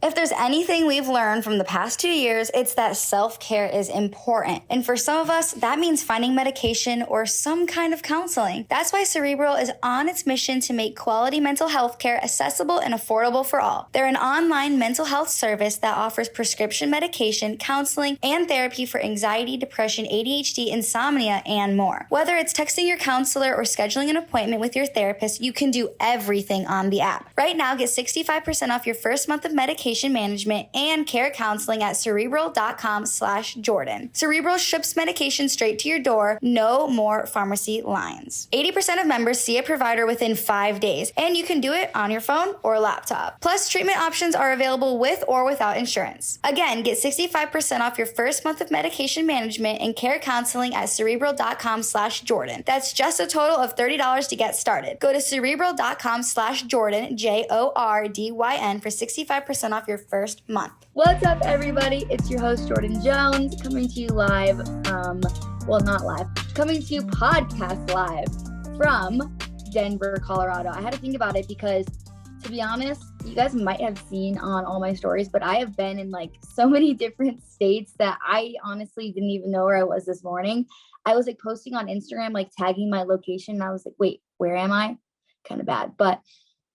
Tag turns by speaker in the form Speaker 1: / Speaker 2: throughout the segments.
Speaker 1: If there's anything we've learned from the past 2 years, it's that self-care is important. And for some of us, that means finding medication or some kind of counseling. That's why Cerebral is on its mission to make quality mental health care accessible and affordable for all. They're an online mental health service that offers prescription medication, counseling, and therapy for anxiety, depression, ADHD, insomnia, and more. Whether it's texting your counselor or scheduling an appointment with your therapist, you can do everything on the app. Right now, get 65% off your first month of medication management and care counseling at Cerebral.com/Jordyn. Cerebral ships medication straight to your door. No more pharmacy lines. 80% of members see a provider within 5 days, and you can do it on your phone or laptop. Plus, treatment options are available with or without insurance. Again, get 65% off your first month of medication management and care counseling at Cerebral.com/Jordyn. That's just a total of $30 to get started. Go to Cerebral.com/Jordyn, Jordyn, for 65% off your first month. What's up, everybody? It's your host, Jordyn Jones, coming to you live from, coming to you podcast live from Denver, Colorado. I had to think about it because, to be honest, you guys might have seen on all my stories, but I have been in like so many different states that I honestly didn't even know where I was this morning. I was like posting on Instagram, like tagging my location, and I was like, wait, where am I? Kind of bad. But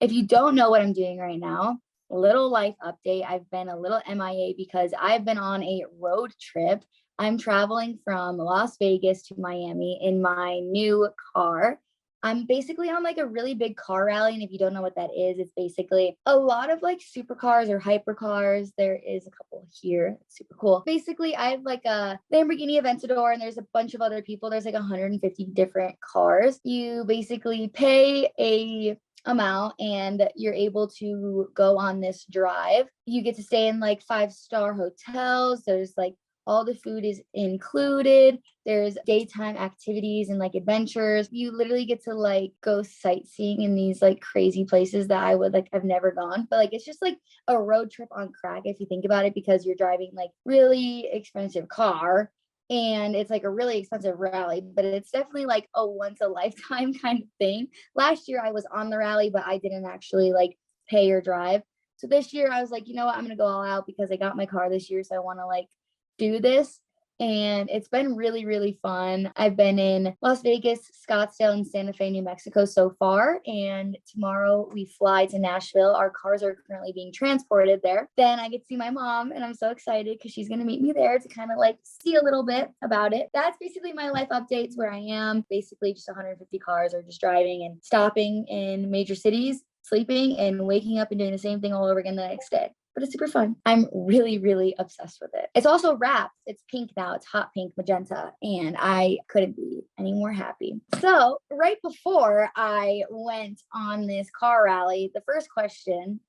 Speaker 1: if you don't know what I'm doing right now, little life update. I've been a little MIA because I've been on a road trip. I'm traveling from Las Vegas to Miami in my new car. I'm basically on like a really big car rally. And if you don't know what that is, it's basically a lot of like supercars or hypercars. There is a couple here. It's super cool. Basically, I have like a Lamborghini Aventador and there's a bunch of other people. There's like 150 different cars. You basically pay a amount and you're able to go on this drive. You get to stay in like 5-star hotels. There's like all the food is included. There's daytime activities and like adventures. You literally get to like go sightseeing in these like crazy places that I've never gone. But like it's just like a road trip on crack if you think about it, because you're driving like really expensive car and it's like a really expensive rally, but it's definitely like a once a lifetime kind of thing. Last year I was on the rally, but I didn't actually like pay or drive. So this year I was like, you know what, I'm going to go all out because I got my car this year. So I want to like do this. And it's been really, really fun. I've been in Las Vegas, Scottsdale, and Santa Fe, New Mexico so far. And tomorrow we fly to Nashville. Our cars are currently being transported there. Then I get to see my mom, and I'm so excited because she's going to meet me there to kind of like see a little bit about it. That's basically my life updates where I am. Basically just 150 cars are just driving and stopping in major cities, sleeping and waking up and doing the same thing all over again the next day. But it's super fun. I'm really, really obsessed with it. It's also wrapped. It's pink now. It's hot pink magenta. And I couldn't be any more happy. So right before I went on this car rally, the first question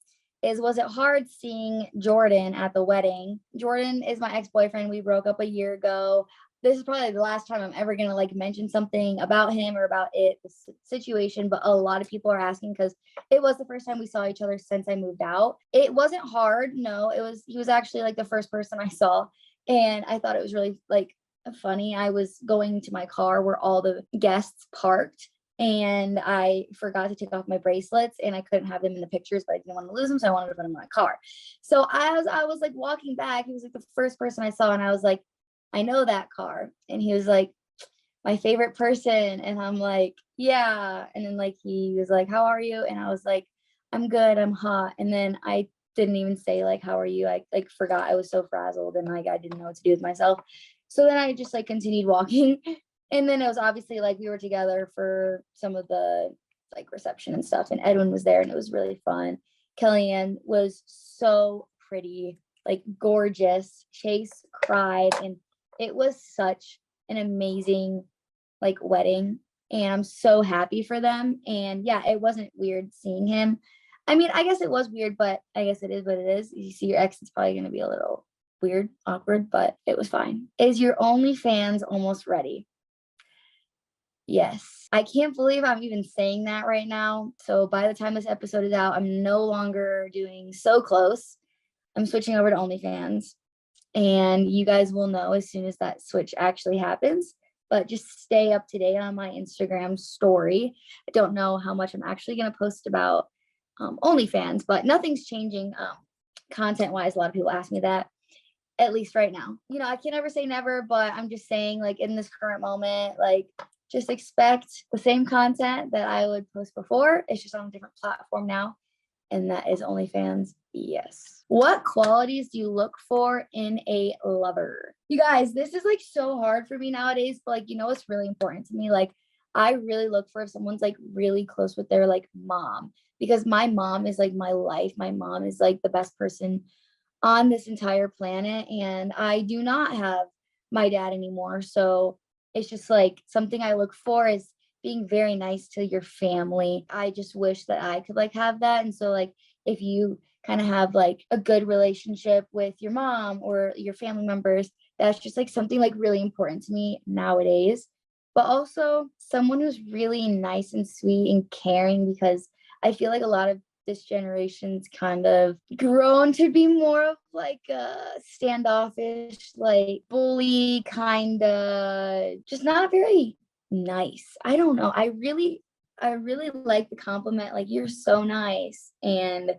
Speaker 1: is, was it hard seeing Jordyn at the wedding? Jordyn is my ex-boyfriend. We broke up a year ago. This is probably the last time I'm ever going to like mention something about him or about the situation. But a lot of people are asking because it was the first time we saw each other since I moved out. It wasn't hard. No, he was actually like the first person I saw. And I thought it was really like funny. I was going to my car where all the guests parked and I forgot to take off my bracelets and I couldn't have them in the pictures, but I didn't want to lose them. So I wanted to put them in my car. So I was like walking back. He was like the first person I saw. And I was like, I know that car. And he was like, my favorite person. And I'm like, yeah. And then like, he was like, how are you? And I was like, I'm good. I'm hot. And then I didn't even say like, how are you? I like forgot. I was so frazzled and like, I didn't know what to do with myself. So then I just like continued walking. And then it was obviously like we were together for some of the like reception and stuff. And Edwin was there and it was really fun. Kelianne was so pretty, like gorgeous. Chase cried and it was such an amazing like wedding and I'm so happy for them. And yeah, it wasn't weird seeing him. I mean, I guess it was weird, but I guess it is what it is. You see your ex, it's probably going to be a little weird, awkward, but it was fine. Is your OnlyFans almost ready? Yes. I can't believe I'm even saying that right now. So by the time this episode is out, I'm no longer doing So Close. I'm switching over to OnlyFans. And you guys will know as soon as that switch actually happens, but just stay up to date on my Instagram story. I don't know how much I'm actually going to post about OnlyFans, but nothing's changing
Speaker 2: content-wise, a lot of people ask me that, at least right now. You know, I can never say never, but I'm just saying, like, in this current moment, like, just expect the same content that I would post before. It's just on a different platform now, and that is OnlyFans. Yes. What qualities do you look for in a lover? You guys, this is like so hard for me nowadays, but like, you know, it's really important to me. Like, I really look for if someone's like really close with their like mom, because my mom is like my life. My mom is like the best person on this entire planet, and I do not have my dad anymore. So it's just like something I look for is being very nice to your family. I just wish that I could like have that. And so like if you kind of have like a good relationship with your mom or your family members, that's just like something like really important to me nowadays. But also someone who's really nice and sweet and caring, because I feel like a lot of this generation's kind of grown to be more of like a standoffish, like bully, kind of just not very nice. I don't know. I really like the compliment, like, you're so nice. And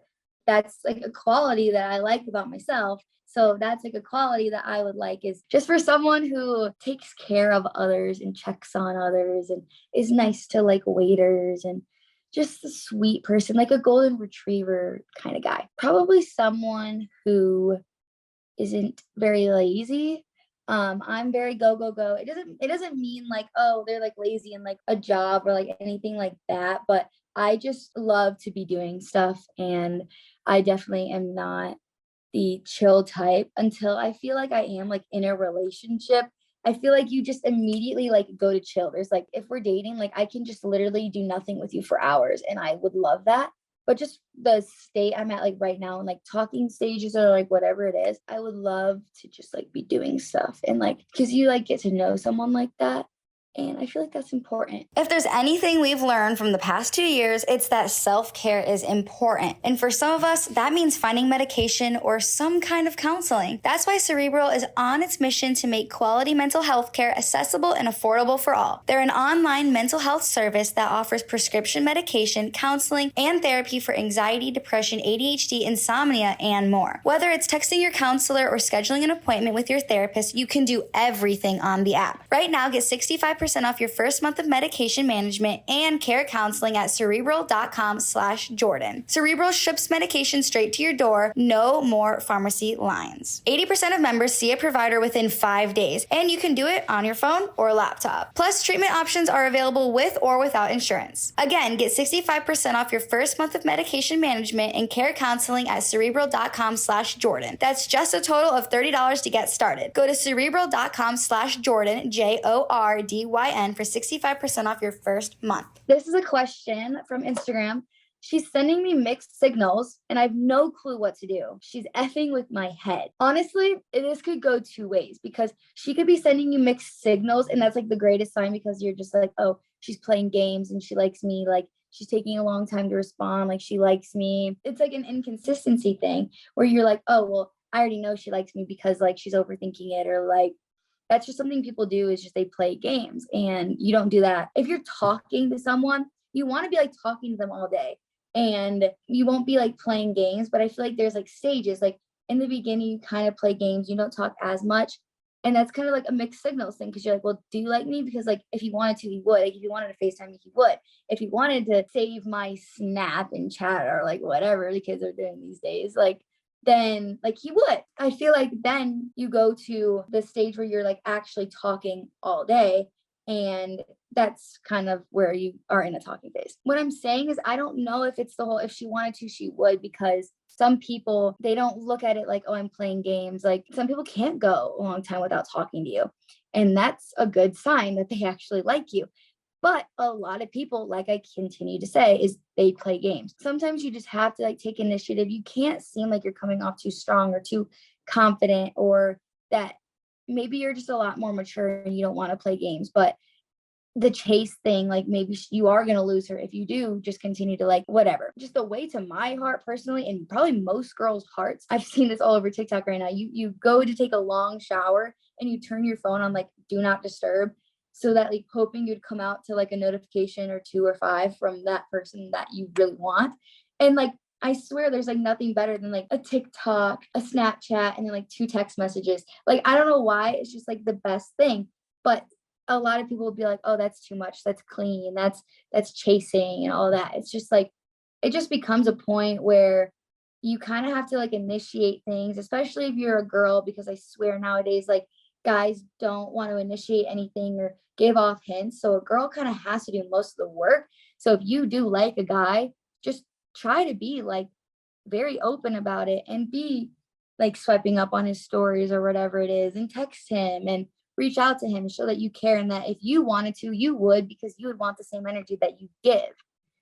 Speaker 2: that's like a quality that I like about myself. So that's like a quality that I would like, is just for someone who takes care of others and checks on others and is nice to like waiters, and just a sweet person, like a golden retriever kind of guy. Probably someone who isn't very lazy. I'm very go, go, go. It doesn't mean like, oh, they're like lazy in like a job or like anything like that, but I just love to be doing stuff, and I definitely am not the chill type until I feel like I am like in a relationship. I feel like you just immediately like go to chill. There's like, if we're dating, like I can just literally do nothing with you for hours, and I would love that. But just the state I'm at like right now, and like talking stages or like whatever it is, I would love to just like be doing stuff, and like, because you like get to know someone like that. And I feel like that's important.
Speaker 1: If there's anything we've learned from the past 2 years, it's that self-care is important. And for some of us, that means finding medication or some kind of counseling. That's why Cerebral is on its mission to make quality mental health care accessible and affordable for all. They're an online mental health service that offers prescription medication, counseling, and therapy for anxiety, depression, ADHD, insomnia, and more. Whether it's texting your counselor or scheduling an appointment with your therapist, you can do everything on the app. Right now, get 65% off your first month of medication management and care counseling at Cerebral.com/Jordyn. Cerebral ships medication straight to your door. No more pharmacy lines. 80% of members see a provider within 5 days, and you can do it on your phone or laptop. Plus, treatment options are available with or without insurance. Again, get 65% off your first month of medication management and care counseling at Cerebral.com/Jordyn. That's just a total of $30 to get started. Go to Cerebral.com/Jordyn, JORDYN, for 65% off your first month.
Speaker 2: This is a question from Instagram. She's sending me mixed signals, and I have no clue what to do. She's effing with my head. Honestly, this could go two ways, because she could be sending you mixed signals, and that's like the greatest sign, because you're just like, oh, she's playing games and she likes me. Like, she's taking a long time to respond. Like, she likes me. It's like an inconsistency thing where you're like, oh, well, I already know she likes me because like she's overthinking it, or like, that's just something people do, is just they play games, and you don't do that. If you're talking to someone, you want to be like talking to them all day, and you won't be like playing games. But I feel like there's like stages, like in the beginning, you kind of play games, you don't talk as much. And that's kind of like a mixed signals thing, because you're like, well, do you like me? Because like, if he wanted to, he would. Like, if he wanted to FaceTime me, he would. If he wanted to save my snap and chat, or like whatever the kids are doing these days, like, then like he would. I feel like then you go to the stage where you're like actually talking all day, and that's kind of where you are in a talking phase. What I'm saying is, I don't know if it's the whole, if she wanted to, she would, because some people, they don't look at it like, oh, I'm playing games. Like, some people can't go a long time without talking to you, and that's a good sign that they actually like you. But a lot of people, like I continue to say, is they play games. Sometimes you just have to like take initiative. You can't seem like you're coming off too strong or too confident, or that maybe you're just a lot more mature and you don't want to play games. But the chase thing, like, maybe you are going to lose her if you do just continue to like whatever. Just the way to my heart personally, and probably most girls' hearts, I've seen this all over TikTok right now. You go to take a long shower and you turn your phone on like do not disturb, so that like hoping you'd come out to like a notification or 2 or 5 from that person that you really want. And like, I swear there's like nothing better than like a TikTok, a Snapchat, and then like 2 text messages. Like, I don't know why. It's just like the best thing. But a lot of people will be like, oh, that's too much. That's clingy. And that's chasing and all that. It's just like, it just becomes a point where you kind of have to like initiate things, especially if you're a girl, because I swear nowadays, like, guys don't want to initiate anything or give off hints. So a girl kind of has to do most of the work. So if you do like a guy, just try to be like very open about it and be like swiping up on his stories or whatever it is, and text him and reach out to him, show that you care, and that if you wanted to, you would, because you would want the same energy that you give.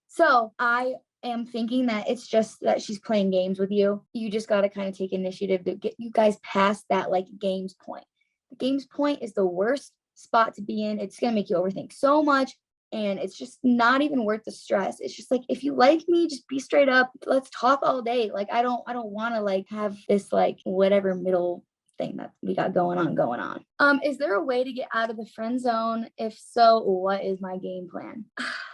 Speaker 2: So I am thinking that it's just that she's playing games with you. You just got to kind of take initiative to get you guys past that like games point. The games point is the worst spot to be in. It's going to make you overthink so much. And it's just not even worth the stress. It's just like, if you like me, just be straight up. Let's talk all day. Like, I don't want to like have this like whatever middle thing that we got going on. Is there a way to get out of the friend zone? If so, what is my game plan?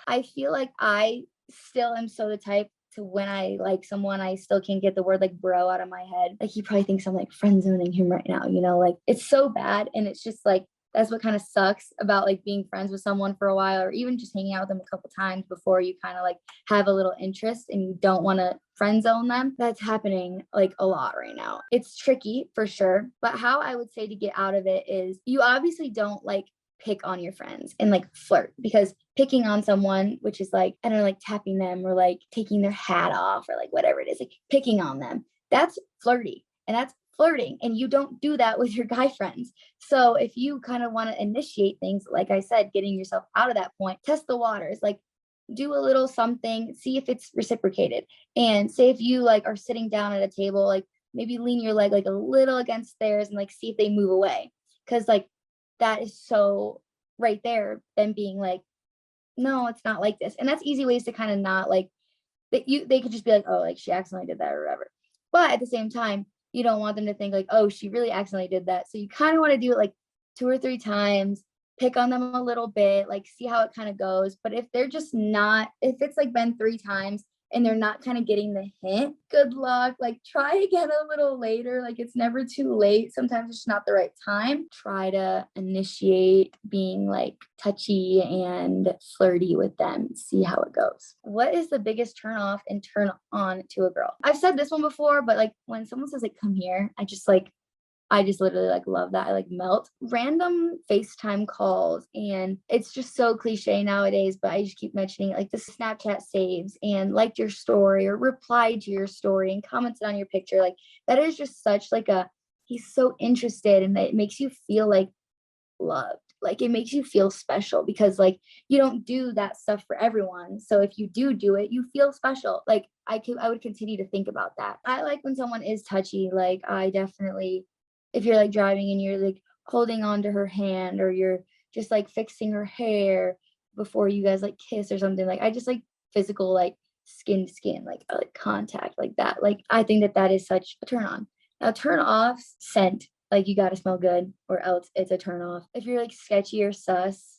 Speaker 2: I feel like I still am so the type to, when I like someone, I still can't get the word like bro out of my head. Like, he probably thinks I'm like friend zoning him right now, you know, like it's so bad. And it's just like, that's what kind of sucks about like being friends with someone for a while, or even just hanging out with them a couple times before you kind of like have a little interest and you don't want to friend zone them. That's happening like a lot right now. It's tricky for sure. But how I would say to get out of it is, you obviously don't like pick on your friends and like flirt, because picking on someone, which is like, I don't know, like tapping them or like taking their hat off or like whatever it is, like picking on them, that's flirty and that's flirting, and you don't do that with your guy friends. So if you kind of want to initiate things, like I said, getting yourself out of that point, test the waters, like do a little something, see if it's reciprocated. And say if you like are sitting down at a table, like maybe lean your leg like a little against theirs and like see if they move away, because like that is so right there, them being like, no, it's not like this. And that's easy ways to kind of not like that. They could just be like, oh, like she accidentally did that or whatever. But at the same time, you don't want them to think like, oh, she really accidentally did that. So you kind of want to do it like 2 or 3 times, pick on them a little bit, like see how it kind of goes. But if they're just not, if it's like been 3 times and they're not kind of getting the hint, good luck. Like, try again a little later. Like, it's never too late. Sometimes it's just not the right time. Try to initiate being like touchy and flirty with them. See how it goes. What is the biggest turn off and turn on to a girl? I've said this one before, but like when someone says like, come here, I just literally like love that. I like melt. Random FaceTime calls, and it's just so cliche nowadays, but I just keep mentioning it, like the Snapchat saves and liked your story or replied to your story and commented on your picture. Like, that is just such like he's so interested, and it makes you feel like loved. Like, it makes you feel special, because like you don't do that stuff for everyone. So if you do it, you feel special. Like, I would continue to think about that. I like when someone is touchy. Like, I definitely, if you're like driving and you're like holding on to her hand, or you're just like fixing her hair before you guys like kiss or something, like I just like physical, like skin to skin, like contact like that. Like, I think that is such a turn on. Now, turn off, scent, like you got to smell good or else it's a turn off. If you're like sketchy or sus,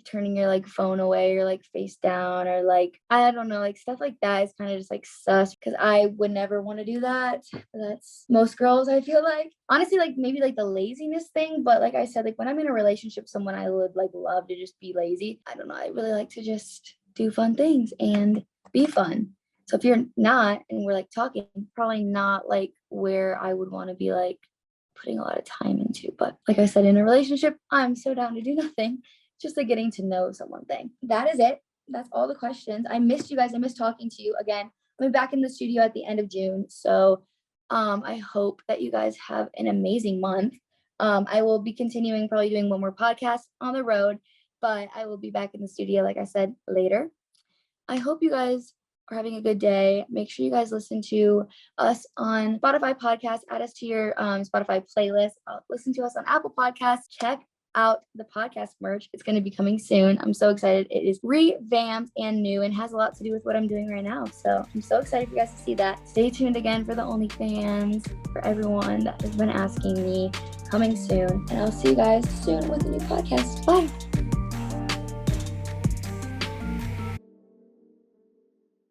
Speaker 2: turning your like phone away or like face down, or like, I don't know, like stuff like that is kind of just like sus, because I would never want to do that. That's most girls, I feel like. Honestly, like maybe like the laziness thing, but like I said, like when I'm in a relationship with someone, I would like love to just be lazy. I don't know, I really like to just do fun things and be fun. So if you're not, and we're like talking, probably not like where I would want to be like putting a lot of time into. But like I said, in a relationship, I'm so down to do nothing. Just like getting to know someone thing. That is it. That's all the questions. I missed you guys. I missed talking to you again. I'll be back in the studio at the end of June. So I hope that you guys have an amazing month. I will be continuing, probably doing one more podcast on the road, but I will be back in the studio, like I said, later. I hope you guys are having a good day. Make sure you guys listen to us on Spotify podcast. Add us to your Spotify playlist. Listen to us on Apple Podcasts. Check out the podcast merch. It's going to be coming soon. I'm so excited. It is revamped and new and has a lot to do with what I'm doing right now. So I'm so excited for you guys to see that. Stay tuned again for the OnlyFans, for everyone that has been asking me, coming soon. And I'll see you guys soon with a new podcast. Bye.